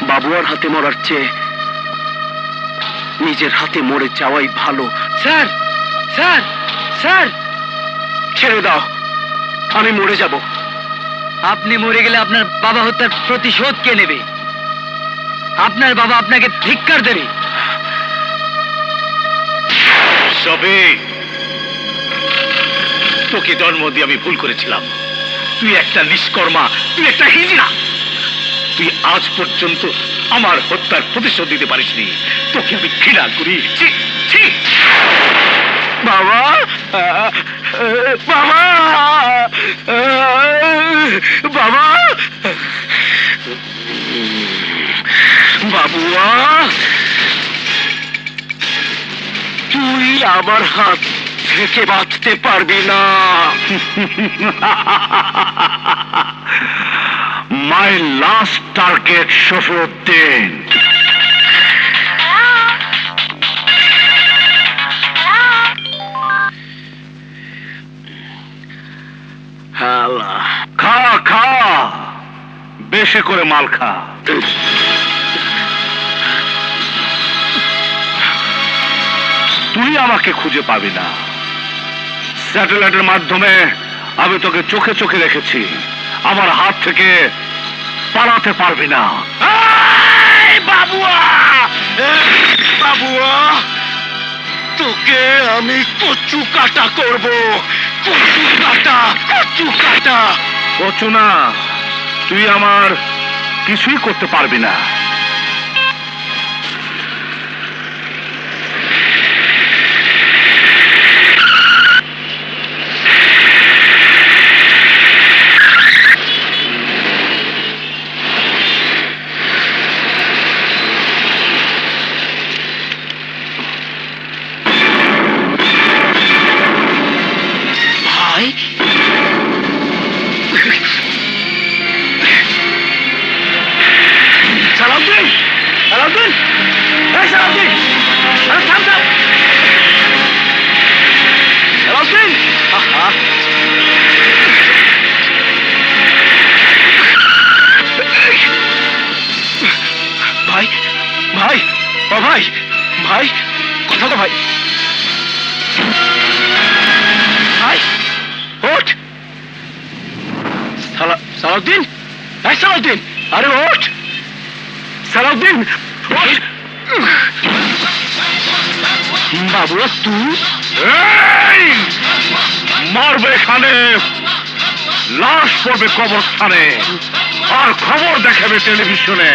বাবুয়ার হাতে মরার চেয়ে নিজের হাতে মরে যাওয়াই ভালো। স্যার স্যার স্যার, ছেড়ে দাও, আমি মরে যাব। আপনি মরে গেলে আপনার বাবা হত্যার প্রতিশোধ কে নেবে? আপনার বাবা আপনাকে ধিক্কার দেবে। সবে তোকে জন্ম দিয়ে আমি ভুল করেছিলাম। তুই একটা নিষ্কর্মা, তুই একটা হিজড়া। তুই আজ পর্যন্ত আমার হত্যার প্রতিশোধ দিতে পারিসনি। তোকে আমি ঘৃণা করি। বাবা, বাবা, বাবা, বাবুয়া, তুই আমার হাত থেকে বাঁচতে পারবি না। মাই লাস্ট টার্গেট শফিউদ্দিন। খা খা, বেশি করে মাল খা। তুই আমাকে খুঁজে পাবি না। স্যাটেলাইটের মাধ্যমে আমি তোকে চোখে চোখে রেখেছি। আমার হাত থেকে পালাতে পারবি না। বাবুয়া, বাবুয়া, তোকে আমি কচু কাটা করব। কচু কাটা, কচু কাটা। কচু না, তুই আমার কিছুই করতে পারবি না। সালাউদ্দিন, সালাউদ্দিন, এই সালাউদ্দিন, আরে থাম থাম। সালাউদ্দিন, আহা, ভাই, ভাই, ও ভাই, ভাই, কথা তো ভাই, ভাই, ওঠ। সালাউদ্দিন, এই সালাউদ্দিন, আরে ওঠ। সালাউদ্দিন, বাবুরা তুই মারবে এখানে, লাশ পড়বে কবরস্থানে, আর খবর দেখাবে টেলিভিশনে।